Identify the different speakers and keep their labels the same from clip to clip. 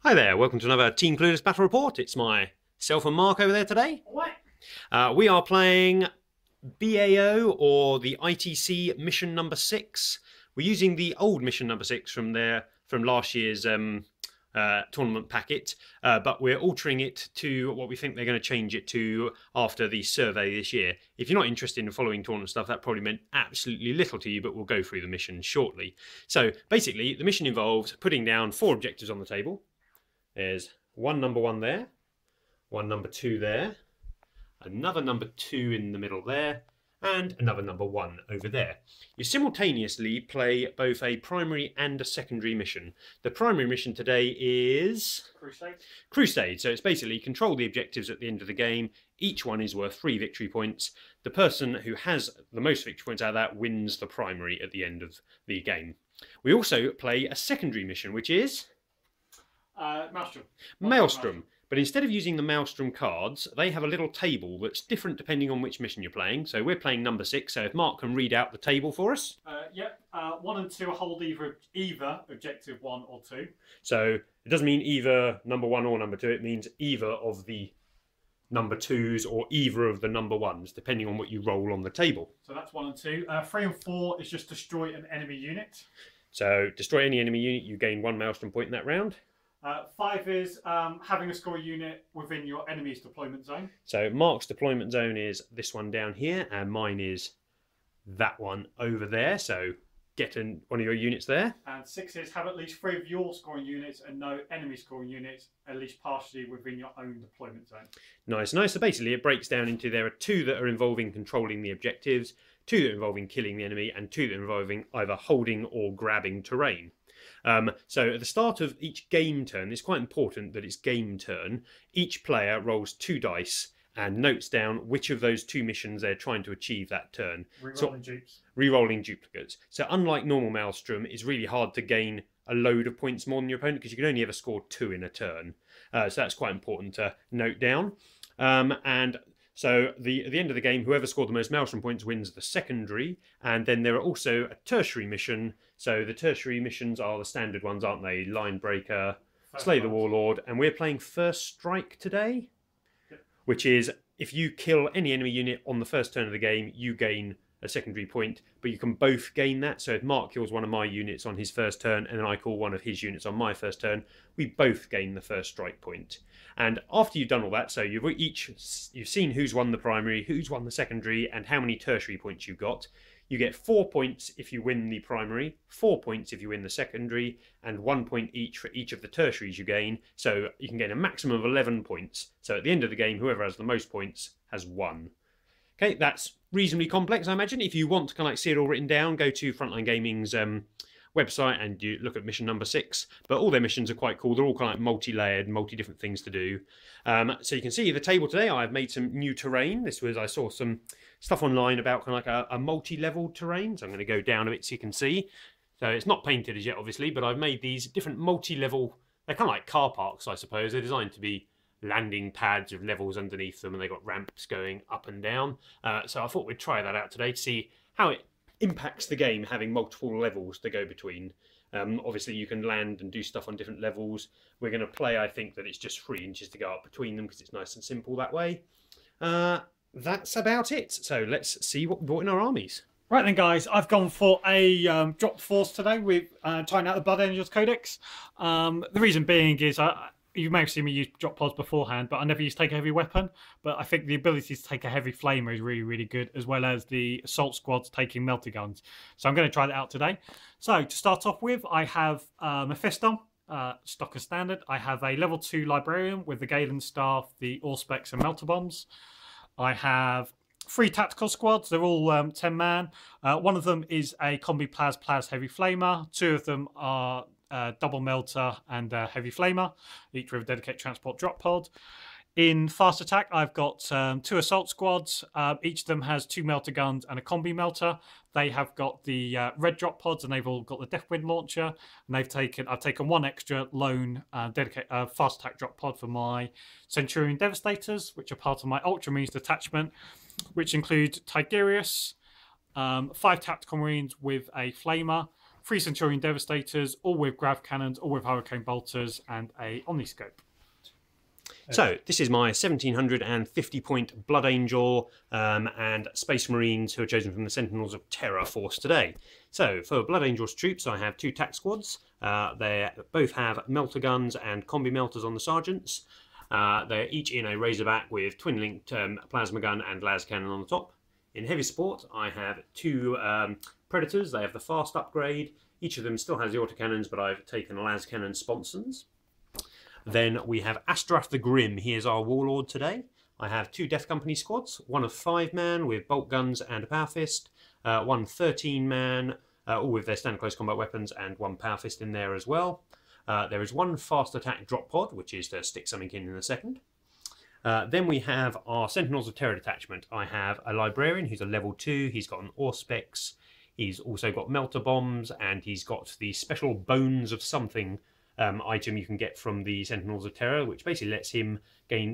Speaker 1: Hi there, welcome to another Team Clueless Battle Report. It's myself and Mark over there today.
Speaker 2: What?
Speaker 1: We are playing BAO, or the ITC mission number 6. We're using the old mission number 6 from last year's tournament packet, but we're altering it to what we think they're going to change it to after the survey this year. If you're not interested in following tournament stuff, that probably meant absolutely little to you, but we'll go through the mission shortly. So basically, the mission involves putting down 4 objectives on the table. There's one number 1 there, one number 2 there, another number 2 in the middle there, and another number 1 over there. You simultaneously play both a primary and a secondary mission. The primary mission today is Crusade. So it's basically control the objectives at the end of the game. Each one is worth 3 victory points. The person who has the most victory points out of that wins the primary at the end of the game. We also play a secondary mission, which is Maelstrom. But instead of using the Maelstrom cards, they have a little table that's different depending on which mission you're playing. So we're playing number 6, so if Mark can read out the table for us.
Speaker 2: Yep, 1 and 2 hold either objective 1 or 2.
Speaker 1: So it doesn't mean either number 1 or number 2, it means either of the number 2s or either of the number 1s, depending on what you roll on the table.
Speaker 2: So that's 1 and 2. 3 and 4 is just destroy an enemy unit.
Speaker 1: So destroy any enemy unit, you gain 1 Maelstrom point in that round.
Speaker 2: 5 is having a score unit within your enemy's deployment zone.
Speaker 1: So Mark's deployment zone is this one down here, and mine is that one over there. So get one of your units there.
Speaker 2: And 6 is have at least 3 of your scoring units and no enemy scoring units, at least partially within your own deployment zone.
Speaker 1: Nice. So basically it breaks down into there are 2 that are involving controlling the objectives, 2 that are involving killing the enemy, and 2 that are involving either holding or grabbing terrain. So at the start of each game turn, it's quite important that it's game turn. Each player rolls 2 dice and notes down which of those 2 missions they're trying to achieve that turn. Rerolling duplicates. So unlike normal Maelstrom, it's really hard to gain a load of points more than your opponent because you can only ever score 2 in a turn. So that's quite important to note down. So at the end of the game, whoever scored the most Maelstrom points wins the secondary, and then there are also a tertiary mission. So the tertiary missions are the standard ones, aren't they? Line Breaker, Slay the Warlord, and we're playing First Strike today, which is if you kill any enemy unit on the first turn of the game, you gain a secondary point, but you can both gain that. So if Mark kills one of my units on his first turn and then I call one of his units on my first turn, we both gain the first strike point. And after you've done all that, so you've seen who's won the primary, who's won the secondary, and how many tertiary points you've got. You get 4 points if you win the primary, 4 points if you win the secondary, and 1 point each for each of the tertiaries you gain. So you can gain a maximum of 11 points. So at the end of the game, whoever has the most points has won. Okay, that's reasonably complex, I imagine. If you want to kind of see it all written down, go to Frontline Gaming's website and you look at mission number 6. But all their missions are quite cool. They're all kind of like multi-layered, multi-different things to do. So you can see the table today. I've made some new terrain. I saw some stuff online about kind of like a multi-level terrain. So I'm going to go down a bit so you can see. So it's not painted as yet, obviously, but I've made these different multi-level. They're kind of like car parks, I suppose. They're designed to be landing pads with levels underneath them, and they've got ramps going up and down. So I thought we'd try that out today to see how it impacts the game, having multiple levels to go between. Obviously you can land and do stuff on different levels. We're going to play, I think that it's just 3 inches to go up between them because it's nice and simple that way. That's about it. So let's see what we brought in our armies.
Speaker 2: Right then, guys, I've gone for a dropped force today with trying out the Blood Angels Codex. The reason being is you may have seen me use drop pods beforehand, but I never used to take a heavy weapon. But I think the ability to take a heavy flamer is really, really good, as well as the assault squads taking melter guns. So I'm going to try that out today. So to start off with, I have Mephisto, stock and standard. I have a level 2 librarian with the Galen staff, the Auspex and melter bombs. I have 3 tactical squads. They're all 10 man. One of them is a combi Plaz heavy flamer. 2 of them are double melter and heavy flamer, each with a dedicated transport drop pod. In fast attack, I've got 2 assault squads. Each of them has 2 melter guns and a combi melter. They have got the red drop pods, and they've all got the Deathwind launcher. And I've taken 1 extra lone dedicated fast attack drop pod for my Centurion Devastators, which are part of my Ultramarines detachment, which include Tigerius, 5 tactical marines with a flamer, 3 Centurion Devastators, all with grav cannons, all with hurricane bolters, and a omniscope.
Speaker 1: So this is my 1750 point Blood Angel and Space Marines who are chosen from the Sentinels of Terra force today. So for Blood Angel's troops, I have 2 tac squads. They both have melter guns and combi melters on the sergeants. They're each in a Razorback with twin-linked plasma gun and las cannon on the top. In heavy support, I have 2 Predators. They have the fast upgrade. Each of them still has the autocannons, but I've taken las cannon sponsons. Then we have Astrath the Grim. He is our warlord today. I have 2 Death Company squads, one of 5-man with bolt guns and a power fist, one 13-man, all with their standard close combat weapons, and 1 power fist in there as well. There is 1 fast attack drop pod, which is to stick something in a second. Then we have our Sentinels of Terra detachment. I have a Librarian who's a level 2. He's got an Auspex. He's also got melter bombs, and he's got the special bones of something item you can get from the Sentinels of Terra, which basically lets him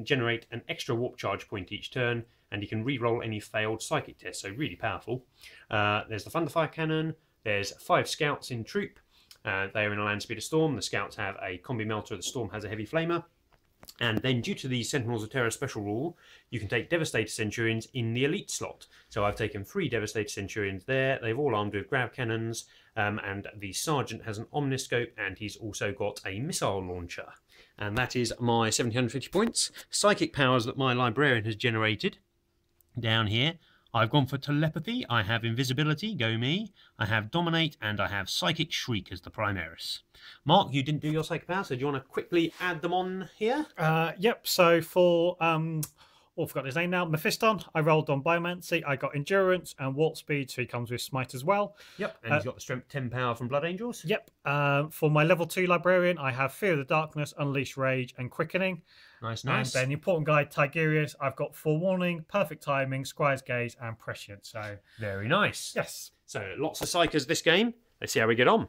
Speaker 1: generate an extra warp charge point each turn, and he can re-roll any failed psychic tests, so really powerful. There's the Thunderfire Cannon. There's 5 scouts in troop. They are in a land speeder storm. The scouts have a combi melter. The storm has a heavy flamer. And then due to the Sentinels of Terra special rule, you can take Devastator Centurions in the elite slot. So I've taken 3 Devastator Centurions there. They've all armed with grav cannons, and the sergeant has an omniscope, and he's also got a missile launcher. And that is my 1750 points. Psychic powers that my librarian has generated down here. I've gone for telepathy, I have invisibility, go me, I have dominate, and I have psychic shriek as the primaris. Mark, you didn't do your psychic power, so do you want to quickly add them on here?
Speaker 2: Yep, so for, I forgot his name now, Mephiston, I rolled on Biomancy, I got Endurance and Warp Speed, so he comes with Smite as well.
Speaker 1: Yep, and he's got the Strength 10 power from Blood Angels.
Speaker 2: Yep, for my level 2 Librarian, I have Fear of the Darkness, Unleash Rage, and Quickening.
Speaker 1: Nice.
Speaker 2: And then the important guide, Tigerius, I've got Forewarning, Perfect Timing, Squire's Gaze, and Prescient. So
Speaker 1: very nice.
Speaker 2: Yes.
Speaker 1: So lots of psychers this game. Let's see how we get on.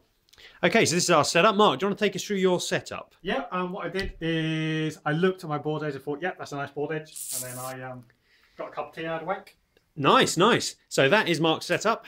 Speaker 1: Okay, so this is our setup. Mark, do you want to take us through your setup?
Speaker 2: Yeah, what I did is I looked at my board edge and thought, yeah, that's a nice board edge. And then I got a cup of tea out of the wake.
Speaker 1: Nice, nice. So that is Mark's setup.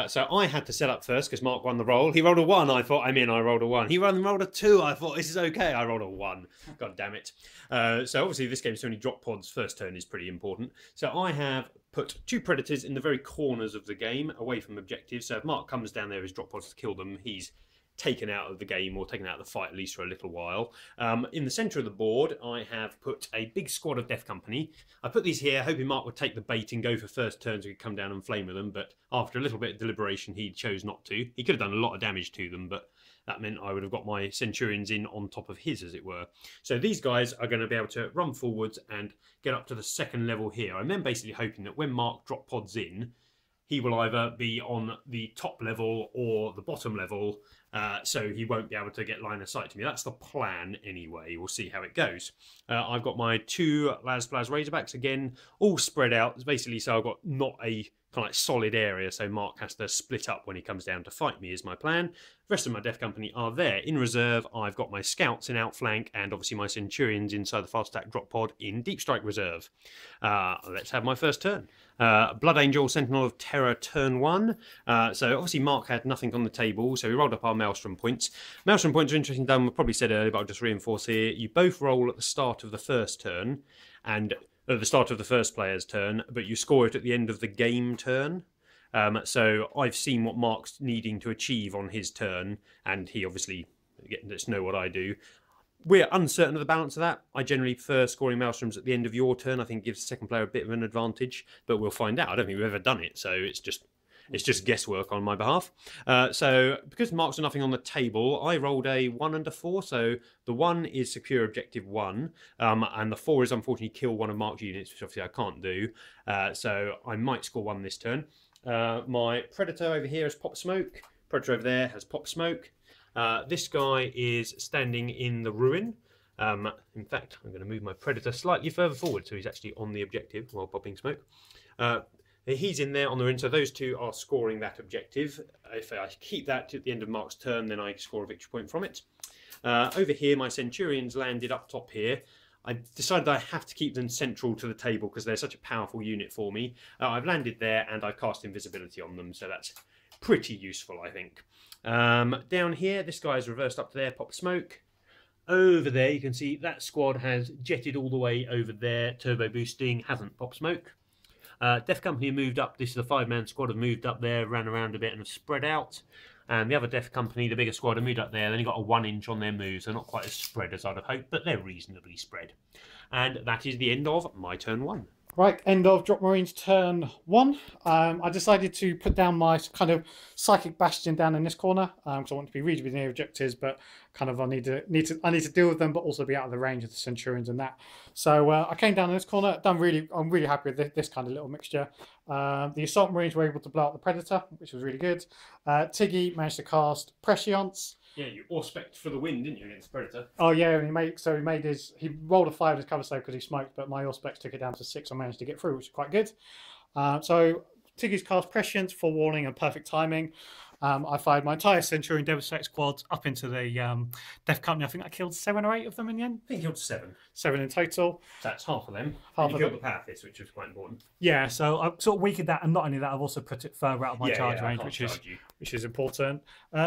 Speaker 1: So I had to set up first because Mark won the roll. He rolled a 1. I thought, I'm in. I rolled a 1. He rolled a 2. I thought, this is okay. I rolled a 1. God damn it. So obviously this game's only drop pods. First turn is pretty important. So I have put 2 predators in the very corners of the game away from objectives. So if Mark comes down there as drop pods to kill them, he's taken out of the game or taken out of the fight at least for a little while. In the centre of the board, I have put a big squad of Death Company. I put these here hoping Mark would take the bait and go for first turns so he could come down and flame with them, but after a little bit of deliberation, he chose not to. He could have done a lot of damage to them, but that meant I would have got my Centurions in on top of his, as it were. So these guys are going to be able to run forwards and get up to the 2nd level here. I'm then basically hoping that when Mark drop pods in, he will either be on the top level or the bottom level, so he won't be able to get line of sight to me. That's the plan anyway. We'll see how it goes. I've got my 2 Las Razorbacks again, all spread out. It's basically so I've got not a kind of like solid area, so Mark has to split up when he comes down to fight me is my plan. The rest of my Death Company are there. In reserve, I've got my Scouts in outflank and obviously my Centurions inside the fast attack drop pod in Deep Strike reserve. Let's have my first turn. Blood Angel, Sentinel of Terra, turn 1. So obviously Mark had nothing on the table, so we rolled up our Maelstrom points. Maelstrom points are interesting done. We probably said earlier, but I'll just reinforce here. You both roll at the start of the first turn, and at the start of the first player's turn, but you score it at the end of the game turn. So I've seen what Mark's needing to achieve on his turn, and he obviously gets to know what I do. We're uncertain of the balance of that. I generally prefer scoring Maelstroms at the end of your turn. I think it gives the second player a bit of an advantage, but we'll find out. I don't think we've ever done it, so it's just guesswork on my behalf. So because Mark's nothing on the table, I rolled a 1 and a 4. So the 1 is secure objective 1, and the 4 is unfortunately kill one of Mark's units, which obviously I can't do. So I might score 1 this turn. My Predator over here has Pop Smoke. Predator over there has Pop Smoke. This guy is standing in the ruin. In fact, I'm going to move my Predator slightly further forward so he's actually on the objective while popping smoke. He's in there on the ruin, so those 2 are scoring that objective. If I keep that at the end of Mark's turn, then I score a victory point from it. Over here, my Centurions landed up top here. I decided I have to keep them central to the table because they're such a powerful unit for me. I've landed there and I've cast invisibility on them, so that's pretty useful, I think. Down here, this guy's reversed up to there, pop smoke. Over there, you can see that squad has jetted all the way over there, turbo boosting, hasn't pop smoke. Death Company moved up, this is a 5-man squad, have moved up there, ran around a bit and have spread out. And the other Death Company, the bigger squad, have moved up there, they only got a 1-inch on their moves, they're not quite as spread as I'd have hoped, but they're reasonably spread. And that is the end of my turn 1.
Speaker 2: Right, end of Drop Marines turn 1. I decided to put down my kind of psychic bastion down in this corner because I want to be reasonably near objectives, but kind of I need to deal with them, but also be out of the range of the Centurions and that. So I came down in this corner. I'm really happy with this kind of little mixture. The Assault Marines were able to blow up the Predator, which was really good. Tiggy managed to cast Prescience.
Speaker 1: Yeah, you Auspex for the win, didn't you, against Predator?
Speaker 2: Oh yeah, and he rolled a 5 as cover save because he smoked, but my Auspex took it down to 6. I managed to get through, which is quite good. So Tiggy's cast Prescience, forewarning and perfect timing. I fired my entire Centurion Devastate squad up into the Death Company. I think I killed 7 or 8 of them in the end.
Speaker 1: I think you killed 7.
Speaker 2: 7 in total.
Speaker 1: So that's half of them.
Speaker 2: Half
Speaker 1: you
Speaker 2: of
Speaker 1: killed
Speaker 2: them.
Speaker 1: the Power Fist, which was quite important.
Speaker 2: Yeah, so I sort of weakened that, and not only that, I've also put it further out of my charge range, which is important.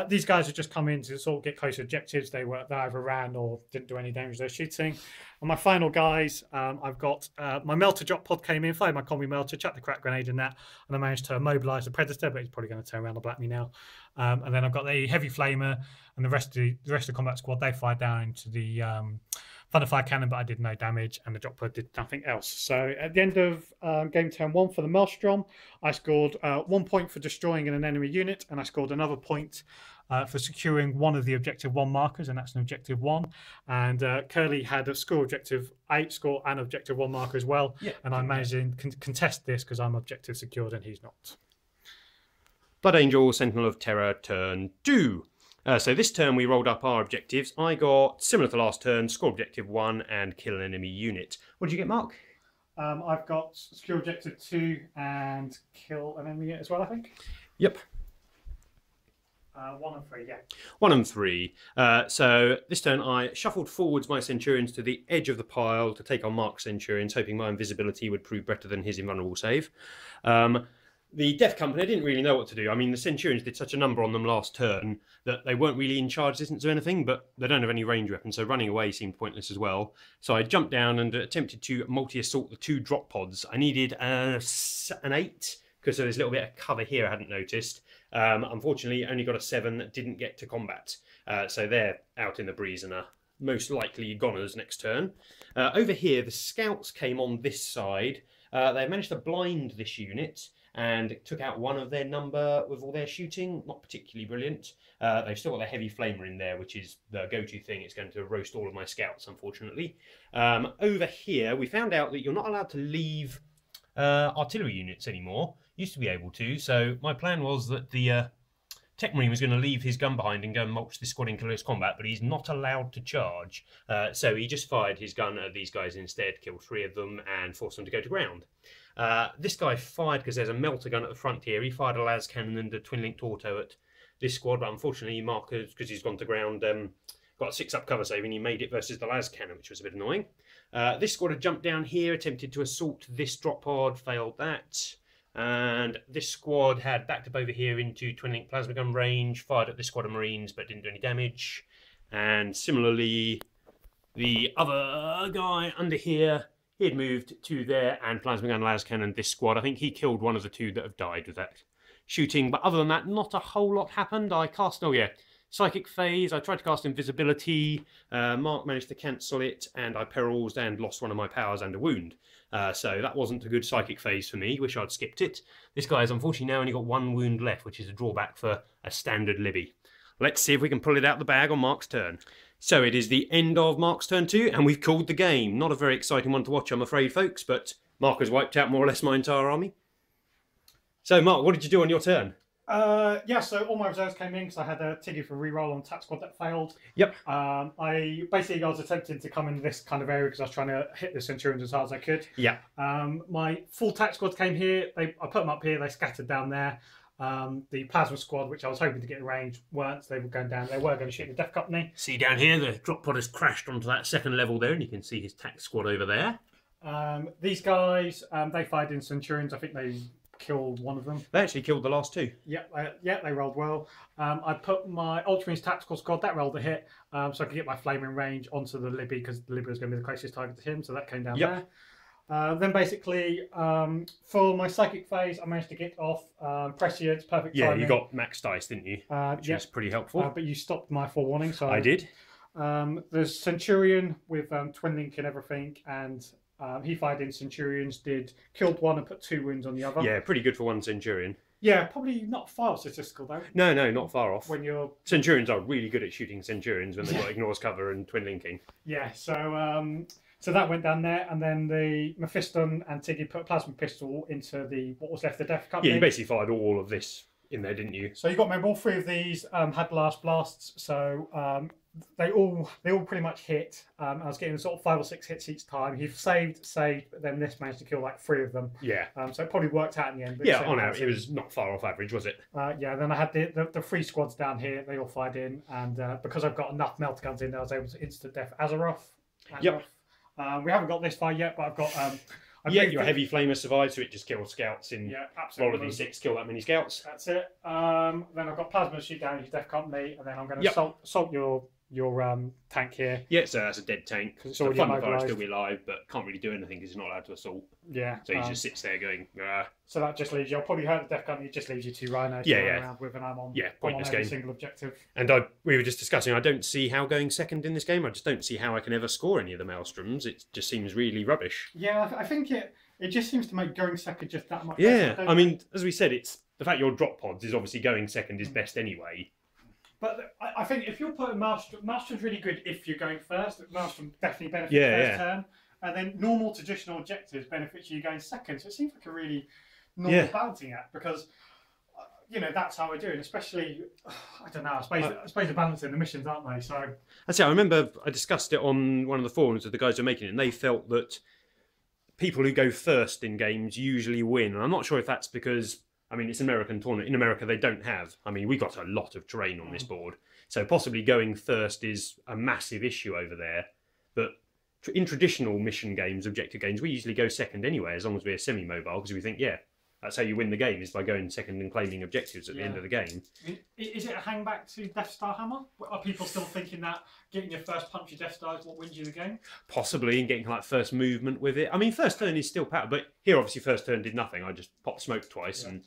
Speaker 2: These guys have just come in to sort of get closer objectives. They either ran or didn't do any damage. They're shooting. And my final guys, I've got my Melter drop pod came in, fired my combi Melter, chucked the crack grenade in that, and I managed to immobilise the Predator, but he's probably going to turn around and black me now. And then I've got the Heavy Flamer and the rest of the combat squad. They fired down into the Thunderfire Cannon, but I did no damage, and the drop pod did nothing else. So at the end of game turn 1 for the Maelstrom, I scored 1 point for destroying an enemy unit, and I scored another point for securing one of the objective 1 markers, and that's an objective 1. And Curly had a score objective 8 score and objective 1 marker as well. Yeah, and I managed to contest this because I'm objective secured and he's not.
Speaker 1: Blood Angel, Sentinel of Terra, turn 2. So this turn we rolled up our objectives. I got, similar to last turn, score objective 1 and kill an enemy unit. What did you get, Mark?
Speaker 2: I've got secure objective 2 and kill an enemy unit as well, I think.
Speaker 1: Yep.
Speaker 2: 1 and 3, yeah.
Speaker 1: 1 and 3. So this turn I shuffled forwards my Centurions to the edge of the pile to take on Mark's Centurions, hoping my invisibility would prove better than his invulnerable save. The Death Company, I didn't really know what to do. I mean, the Centurions did such a number on them last turn that they weren't really in charge distance or anything, but they don't have any range weapons, so running away seemed pointless as well. So I jumped down and attempted to multi-assault the 2 drop pods. I needed an 8, because there was a little bit of cover here I hadn't noticed. Unfortunately, only got a 7, didn't get to combat. So they're out in the breeze and are most likely goners next turn. Over here, the scouts came on this side. They managed to blind this unit and took out 1 of their number with all their shooting. Not particularly brilliant. They've still got their Heavy Flamer in there, which is the go-to thing. It's going to roast all of my scouts, unfortunately. Over here, we found out that you're not allowed to leave artillery units anymore. Used to be able to, so my plan was that the Tech Marine was going to leave his gun behind and go and mulch this squad in close combat, but he's not allowed to charge. So he just fired his gun at these guys instead, killed 3 of them, and forced them to go to ground. This guy fired, because there's a melter gun at the front here, he fired a las cannon and a twin-linked auto at this squad, but unfortunately Mark, because he's gone to ground, got a 6-up cover save, and he made it versus the las cannon, which was a bit annoying. This squad had jumped down here, attempted to assault this drop pod, failed that. And this squad had backed up over here into twin-link plasma gun range, fired at this squad of Marines, but didn't do any damage. And similarly, the other guy under here, he had moved to there, and plasma gun las cannon this squad. I think he killed 1 of the 2 that have died with that shooting. But other than that, not a whole lot happened. I cast, Psychic Phase. I tried to cast Invisibility. Mark managed to cancel it, and I perils and lost 1 of my powers and a wound. So that wasn't a good Psychic Phase for me. Wish I'd skipped it. This guy has unfortunately now only got 1 wound left, which is a drawback for a standard Libby. Let's see if we can pull it out the bag on Mark's turn. So it is the end of Mark's turn 2, and we've called the game. Not a very exciting one to watch, I'm afraid, folks, but Mark has wiped out more or less my entire army. So, Mark, what did you do on your turn?
Speaker 2: Yeah, so all my reserves came in because I had a Tiggy for reroll on Tac Squad that failed.
Speaker 1: Yep.
Speaker 2: I was attempting to come into this kind of area because I was trying to hit the Centurions as hard as I could.
Speaker 1: Yeah.
Speaker 2: My full Tac Squad came here. I put them up here. They scattered down there. The Plasma Squad, which I was hoping to get in range, weren't. So they were going down. They were going to shoot the Death Company.
Speaker 1: See down here, the drop pod has crashed onto that 2nd level there, and you can see his Tac Squad over there.
Speaker 2: These guys, they fired in Centurions. I think they killed one of them.
Speaker 1: They actually killed the last two.
Speaker 2: Yeah, they rolled well. I put my Ultramarines Tactical Squad, that rolled a hit, so I could get my flaming range onto the Libby, because the Libby was going to be the closest target to him, so that came down there. Then basically, for my Psychic phase, I managed to get off Prescience, perfect timing.
Speaker 1: Yeah, you got max dice, didn't you? Which was pretty helpful.
Speaker 2: But you stopped my forewarning, so...
Speaker 1: I did.
Speaker 2: There's Centurion with Twin Link and everything, and he fired in Centurions, killed one and put 2 wounds on the other.
Speaker 1: Yeah, pretty good for one Centurion.
Speaker 2: Yeah, probably not far statistical though.
Speaker 1: No, not far off.
Speaker 2: When you're
Speaker 1: Centurions are really good at shooting Centurions when they've got ignores cover and twin linking.
Speaker 2: Yeah, so that went down there, and then the Mephiston and Tiggy put a plasma pistol into what was left of the Death Company.
Speaker 1: Yeah, you basically fired all of this in there, didn't you?
Speaker 2: So you got to remember all 3 of these had last blasts, so they all pretty much hit. I was getting sort of 5 or 6 hits each time. He saved, but then this managed to kill like 3 of them.
Speaker 1: Yeah.
Speaker 2: So it probably worked out in the end.
Speaker 1: Yeah, on average, it was not far off average, was it?
Speaker 2: Yeah, then I had the 3 squads down here. They all fired in, and because I've got enough melter guns in there, I was able to instant death Azeroth.
Speaker 1: Yep.
Speaker 2: We haven't got this far yet, but I've got...
Speaker 1: your heavy flamer survived, so it just killed scouts in roll of d6, kill that many scouts.
Speaker 2: That's it. Then I've got plasma shoot down his Death Company, and then I'm going to assault your tank here.
Speaker 1: Yeah, so that's a dead tank.
Speaker 2: It's
Speaker 1: So
Speaker 2: already
Speaker 1: Thunderfire
Speaker 2: immobilised.
Speaker 1: still be alive, but can't really do anything because he's not allowed to assault.
Speaker 2: Yeah.
Speaker 1: So he just sits there going,
Speaker 2: So that just leaves you. I'll probably hurt the Death Company. It just leaves you 2 rhinos to run around with, and I'm on
Speaker 1: pointless
Speaker 2: every
Speaker 1: game.
Speaker 2: single objective.
Speaker 1: And we were just discussing, I don't see how going second in this game. I just don't see how I can ever score any of the Maelstroms. It just seems really rubbish.
Speaker 2: Yeah, I think it just seems to make going second just that much
Speaker 1: Yeah,
Speaker 2: better.
Speaker 1: I mean, as we said, it's the fact your drop pods is obviously going second is best anyway.
Speaker 2: But I think if you're putting Maelstrom's really good if you're going first. Maelstrom definitely benefits first turn. And then normal traditional objectives benefits you going second. So it seems like a really normal balancing act, because that's how we're doing. Especially, I don't know. I suppose they're balancing the missions, aren't they? So
Speaker 1: that's it. I remember I discussed it on one of the forums with the guys who are making it, and they felt that people who go first in games usually win. And I'm not sure if that's because, I mean, it's an American tournament. In America, they don't have. I mean, we got a lot of terrain on this board. So possibly going first is a massive issue over there. But in traditional mission games, objective games, we usually go second anyway, as long as we're semi-mobile, because we think, that's how you win the game, is by going second and claiming objectives at the end of the game.
Speaker 2: Is it a hangback to Death Star Hammer? Are people still thinking that getting your first punch of Death Star is what wins you the game?
Speaker 1: Possibly, and getting like first movement with it. I mean, first turn is still power, but here obviously first turn did nothing. I just popped smoke twice, and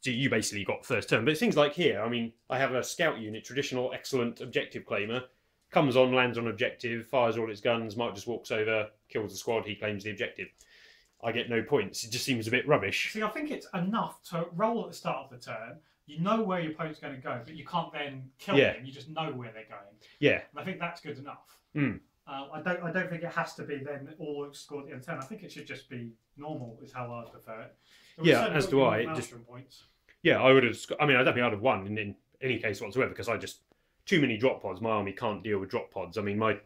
Speaker 1: so you basically got first turn. But it's things like here, I mean, I have a scout unit, traditional, excellent objective claimer, comes on, lands on objective, fires all its guns, Mark just walks over, kills the squad, he claims the objective. I get no points. It just seems a bit rubbish.
Speaker 2: See, I think it's enough to roll at the start of the turn. You know where your opponent's going to go, but you can't then kill them. You just know where they're going.
Speaker 1: Yeah.
Speaker 2: And I think that's good enough.
Speaker 1: Mm.
Speaker 2: I don't think it has to be then all scored at the end of turn. I think it should just be normal, is how I prefer it.
Speaker 1: Yeah, as do I.
Speaker 2: Points.
Speaker 1: Yeah, I would have. I mean, I don't think I'd have won in any case whatsoever, because I just too many drop pods. My army can't deal with drop pods. I mean, if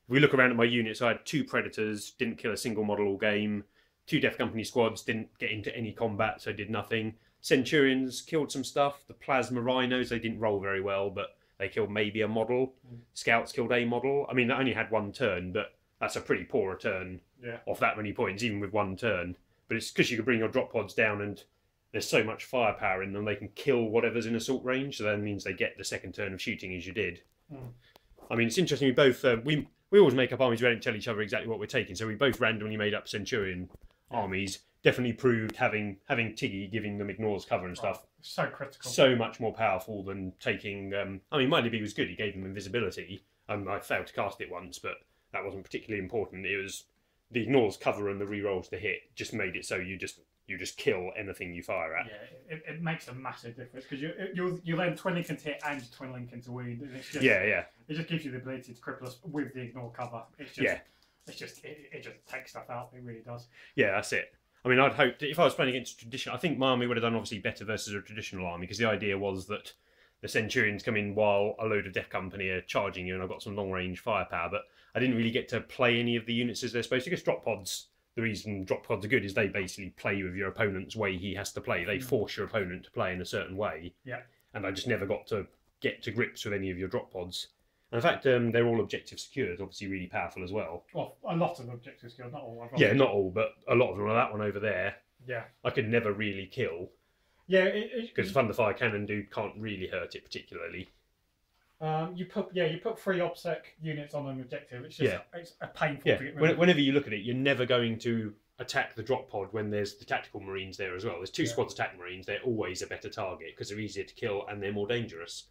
Speaker 1: we look around at my units, I had 2 predators, didn't kill a single model all game. 2 Death Company squads, didn't get into any combat, so did nothing. Centurions killed some stuff. The plasma rhinos, they didn't roll very well, but they killed maybe a model. Scouts killed a model. I mean, they only had 1 turn, but that's a pretty poor return off that many points, even with 1 turn. But it's because you can bring your drop pods down, and there's so much firepower in them, they can kill whatever's in assault range, so that means they get the second turn of shooting as you did. I mean, it's interesting, we both... we always make up armies, we don't tell each other exactly what we're taking, so we both randomly made up Centurion armies. Definitely proved having Tiggy giving them ignores cover and stuff
Speaker 2: so critical,
Speaker 1: so much more powerful than taking I mean, my Libby was good, he gave them invisibility. I failed to cast it once, but that wasn't particularly important. It was the ignores cover and the rerolls to hit just made it so you just kill anything you fire at.
Speaker 2: Yeah, it makes a massive difference, because you then twin link into hit and twin link into wound, and it's just, it just gives you the ability to cripple us with the ignore cover. It's just it just takes stuff out. It really does.
Speaker 1: Yeah, that's it. I mean, I'd hoped if I was playing against traditional, I think my army would have done obviously better versus a traditional army, because the idea was that the Centurions come in while a load of Death Company are charging you, and I've got some long range firepower, but I didn't really get to play any of the units as they're supposed to. Because drop pods, the reason drop pods are good is they basically play with your opponent's way he has to play. They force your opponent to play in a certain way. Yeah. And I just never got to get to grips with any of your drop pods. And in fact, they're all objective secured, obviously really powerful as well.
Speaker 2: Well, a lot of objective secured, not all.
Speaker 1: Yeah, not all, but a lot of them. That one over there,
Speaker 2: Yeah.
Speaker 1: I could never really kill.
Speaker 2: Yeah,
Speaker 1: because Thunder Fire Cannon dude can't really hurt it particularly.
Speaker 2: You put 3 OBSEC units on an objective. It's just it's a painful to get rid of.
Speaker 1: Whenever you look at it, you're never going to attack the drop pod when there's the tactical marines there as well. There's 2 squads of attack marines. They're always a better target because they're easier to kill and they're more dangerous.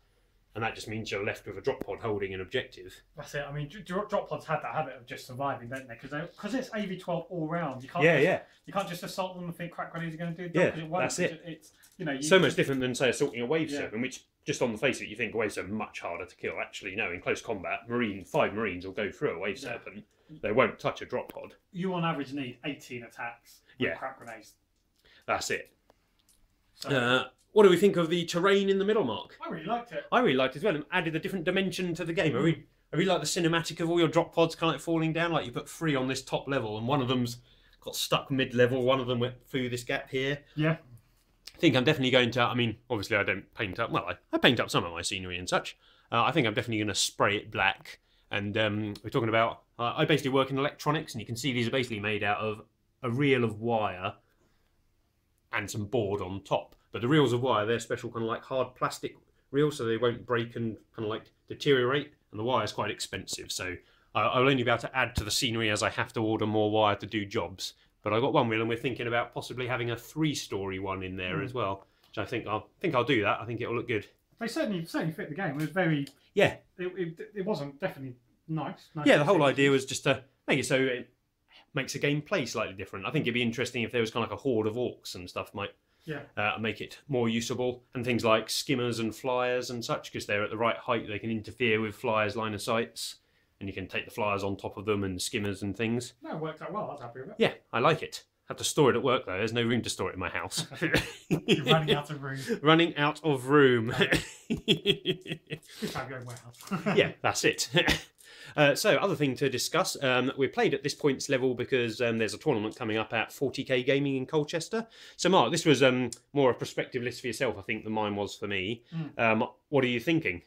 Speaker 1: And that just means you're left with a drop pod holding an objective.
Speaker 2: That's it. I mean, drop pods had that habit of just surviving, don't they? Because it's AV-12 all round. You can't you can't just assault them and think crack grenades are going to do the job.
Speaker 1: That's it.
Speaker 2: It's you
Speaker 1: so much different than say assaulting a wave serpent, which just on the face of it you think a wave serpent much harder to kill. Actually, no. In close combat, 5 marines will go through a wave serpent. They won't touch a drop pod.
Speaker 2: You on average need 18 attacks with crack grenades.
Speaker 1: That's it.
Speaker 2: So,
Speaker 1: what do we think of the terrain in the middle, Mark?
Speaker 2: I really liked it.
Speaker 1: I really liked it as well. It added a different dimension to the game. I really like the cinematic of all your drop pods kind of like falling down. Like you put 3 on this top level, and one of them's got stuck mid-level. One of them went through this gap here.
Speaker 2: Yeah.
Speaker 1: I think I'm definitely going to. I mean, obviously, I don't paint up. Well, I paint up some of my scenery and such. I think I'm definitely going to spray it black. And we're talking about. I basically work in electronics, and you can see these are basically made out of a reel of wire and some board on top. But the reels of wire, they're special kind of like hard plastic reels, so they won't break and kind of like deteriorate. And the wire is quite expensive, so I'll only be able to add to the scenery as I have to order more wire to do jobs. But I got one reel, and we're thinking about possibly having a 3-story one in there as well. Which I think I'll do that. I think it'll look good.
Speaker 2: They certainly fit the game. It was very It wasn't definitely nice.
Speaker 1: Yeah, the whole idea was just to make it so it makes the game play slightly different. I think it'd be interesting if there was kind of like a horde of orcs and stuff might make it more usable, and things like skimmers and flyers and such, because they're at the right height. They can interfere with flyers' line of sights, and you can take the flyers on top of them and skimmers and things.
Speaker 2: No, it worked out well. I was happy with it.
Speaker 1: Yeah, I like it. Have to store it at work though. There's no room to store it in my house.
Speaker 2: You're running out of room.
Speaker 1: Running out of room.
Speaker 2: Good time going warehouse.
Speaker 1: Yeah, that's it. So, other thing to discuss, we played at this points level because there's a tournament coming up at 40k Gaming in Colchester. So, Mark, this was more a prospective list for yourself, I think, than mine was for me. What are you thinking?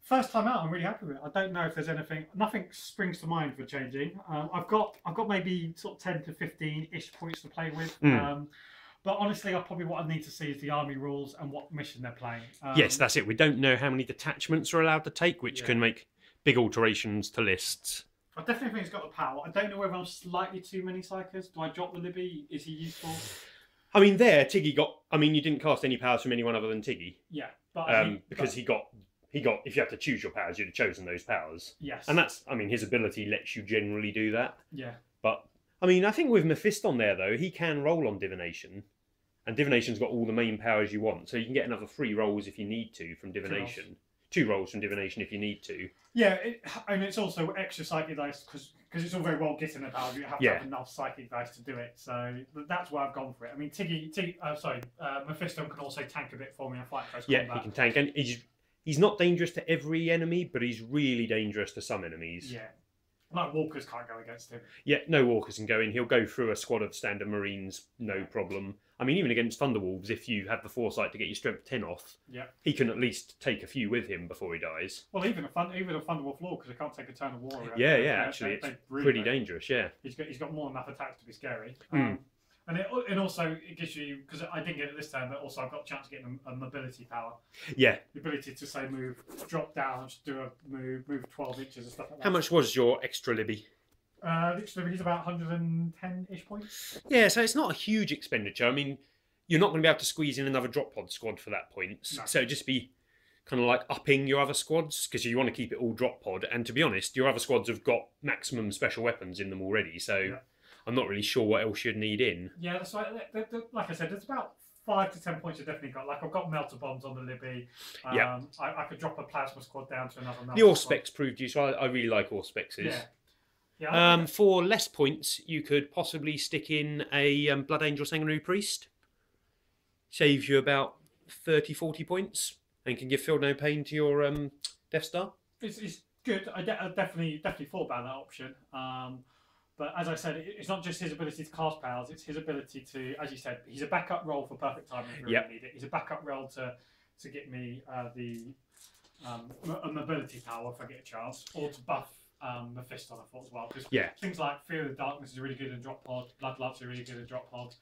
Speaker 2: First time out, I'm really happy with it. I don't know if there's nothing springs to mind for changing. I've got maybe sort of 10 to 15-ish points to play with. But honestly, what I need to see is the army rules and what mission they're playing.
Speaker 1: Yes, that's it. We don't know how many detachments are allowed to take, which can make big alterations to lists.
Speaker 2: I definitely think it's got the power. I don't know whether I'm slightly too many psychers. Do I drop the Libby? Is he useful?
Speaker 1: I mean, Tiggy got. I mean, you didn't cast any powers from anyone other than Tiggy.
Speaker 2: Yeah, but
Speaker 1: because he got. If you have to choose your powers, you'd have chosen those powers.
Speaker 2: Yes,
Speaker 1: and that's. I mean, his ability lets you generally do that.
Speaker 2: Yeah,
Speaker 1: but I mean, I think with Mephiston there though, he can roll on divination, and divination's got all the main powers you want, so you can get another 3 rolls if you need to from divination. 2 rolls from divination if you need to. Yeah,
Speaker 2: and it's also extra psychic dice because it's all very well getting a power. You have to have enough psychic dice to do it. So that's why I've gone for it. I mean, Mephiston can also tank a bit for me and fight close combat.
Speaker 1: Yeah, he can tank, and he's not dangerous to every enemy, but he's really dangerous to some enemies.
Speaker 2: Yeah. Like walkers can't go against him.
Speaker 1: Yeah, no walkers can go in. He'll go through a squad of standard marines, no problem. I mean, even against Thunderwolves, if you have the foresight to get your strength 10 off, he can at least take a few with him before he dies.
Speaker 2: Well, even a Thunderwolf Lord, because he can't take a turn of war.
Speaker 1: Actually, it's pretty dangerous. Yeah,
Speaker 2: he's got more than enough attacks to be scary. And also it gives you, because I didn't get it this time, but also I've got a chance of getting a mobility power.
Speaker 1: Yeah.
Speaker 2: The ability to say move, drop down, just do a move 12 inches and stuff like that.
Speaker 1: How much was your extra Libby?
Speaker 2: He's about 110-ish points.
Speaker 1: Yeah, so it's not a huge expenditure. I mean, you're not going to be able to squeeze in another drop pod squad for that points. No. So just be kind of like upping your other squads, because you want to keep it all drop pod. And to be honest, your other squads have got maximum special weapons in them already, so I'm not really sure what else you'd need in. Yeah,
Speaker 2: that's right. Like I said, there's about 5 to 10 points I've definitely got. Like, I've got melter bombs on the Libby. I could drop a plasma squad down to another melter.
Speaker 1: The Auspex proved useful. I really like Auspexes. For less points, you could possibly stick in a Blood Angel Sanguinary Priest. Saves you about 30-40 points and can give Feel No Pain to your Death Star.
Speaker 2: It's good. I definitely thought about that option. But as I said, it's not just his ability to cast powers, it's his ability to, as you said, he's a backup role for perfect timing if you really need it. He's a backup role to get me a mobility power if I get a chance, or to buff Mephiston, I thought as well. Because things like Fear of the Darkness is really good in drop pod, Bloodlust are really good in drop pod.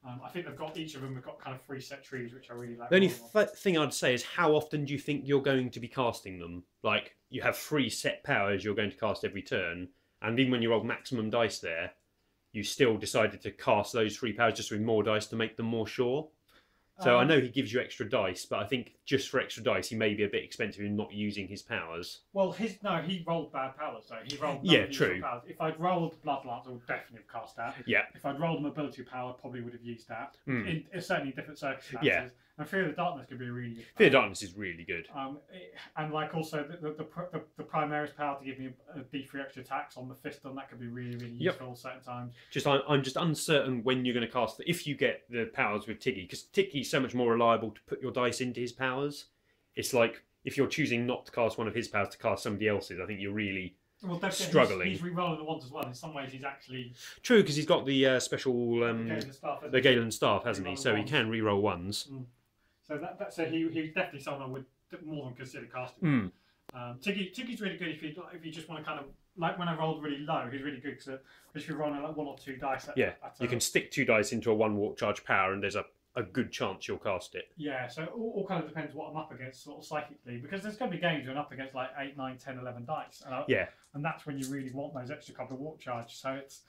Speaker 2: I think they've got each of them have got kind of 3 set trees, which I really like.
Speaker 1: The only thing I'd say is how often do you think you're going to be casting them? Like, you have 3 set powers you're going to cast every turn, and even when you roll maximum dice there, you still decided to cast those 3 powers just with more dice to make them more sure. So I know he gives you extra dice, but I think just for extra dice, he may be a bit expensive in not using his powers.
Speaker 2: Well, he rolled bad powers though. He rolled
Speaker 1: true.
Speaker 2: Powers. If I'd rolled Bloodlance, I would definitely have cast that.
Speaker 1: Yeah.
Speaker 2: If I'd rolled a mobility power, I probably would have used that. In certainly different circumstances.
Speaker 1: Yeah.
Speaker 2: And Fear of the Darkness could be really good.
Speaker 1: Fear of the Darkness is really good.
Speaker 2: And like also the Primaris power to give me a D3 extra attacks on the Fiston, that could be really, really useful at certain times.
Speaker 1: I'm just uncertain when you're going to cast if you get the powers with Tiggy, because Tiggy's so much more reliable to put your dice into his powers. It's like if you're choosing not to cast one of his powers to cast somebody else's, I think you're really struggling.
Speaker 2: He's re-rolling the ones as well. In some ways, he's actually
Speaker 1: true because he's got the special the Galen staff, hasn't he? So he can re-roll ones.
Speaker 2: So he's definitely someone I would more than consider casting. Tiggy's really good if you just want to kind of like when I rolled really low, he's really good because if you're rolling like 1 or 2 dice. You can stick 2 dice into a 1 walk charge power, and there's a good chance you'll cast it. Yeah, so all kind of depends what I'm up against, sort of psychically, because there's going to be games where I'm up against like 8, 9, 10, 11 dice. And that's when you really want those extra couple of walk charge. So it's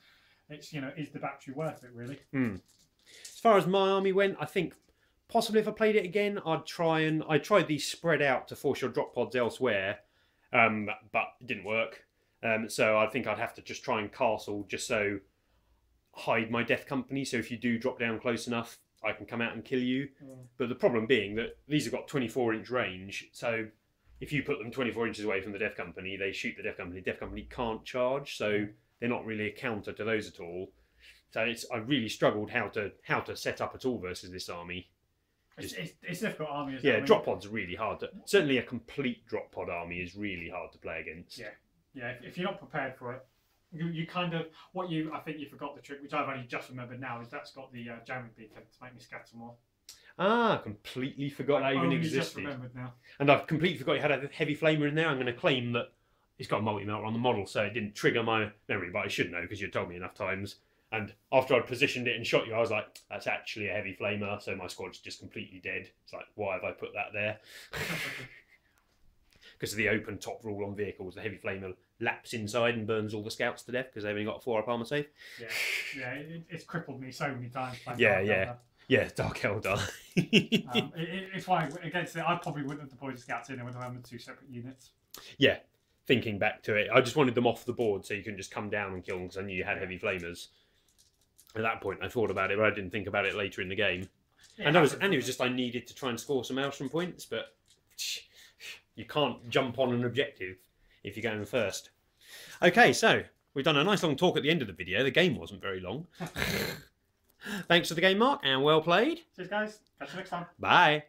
Speaker 2: is the battery worth it really?
Speaker 1: As far as my army went, I think possibly if I played it again, I tried these spread out to force your drop pods elsewhere, but it didn't work. So I think I'd have to just try and castle just so hide my death company. So if you do drop down close enough, I can come out and kill you. But the problem being that these have got 24-inch range, so if you put them 24 inches away from the death company, they shoot the death company. Death company can't charge, so they're not really a counter to those at all. So I really struggled how to set up at all versus this army.
Speaker 2: It's a difficult army.
Speaker 1: Yeah, drop pods are really hard to. Certainly, a complete drop pod army is really hard to play against.
Speaker 2: Yeah. If you're not prepared for it, you kind of I think you forgot the trick, which I've only just remembered now, is that's got the jamming beacon to make me scatter more.
Speaker 1: Completely forgot that even existed.
Speaker 2: Just remembered now.
Speaker 1: And I've completely forgot you had a heavy flamer in there. I'm going to claim that it's got a multi-melter on the model, so it didn't trigger my memory, but I should know because you told me enough times. And after I'd positioned it and shot you, I was like, that's actually a heavy flamer, so my squad's just completely dead. It's like, why have I put that there? Because of the open top rule on vehicles, the heavy flamer laps inside and burns all the scouts to death because they've only got a 4-up armor save.
Speaker 2: It's crippled me so many times.
Speaker 1: Yeah, Dark Eldar.
Speaker 2: It's why against it, I probably wouldn't have deployed the scouts in there with them 2 separate units.
Speaker 1: Yeah, thinking back to it, I just wanted them off the board so you can just come down and kill them because I knew you had heavy flamers. At that point, I thought about it, but I didn't think about it later in the game. And it was just I needed to try and score some Maelstrom points, but you can't jump on an objective if you're going first. Okay, so we've done a nice long talk at the end of the video. The game wasn't very long. Thanks for the game, Mark, and well played.
Speaker 2: Cheers, guys. Catch you next time.
Speaker 1: Bye.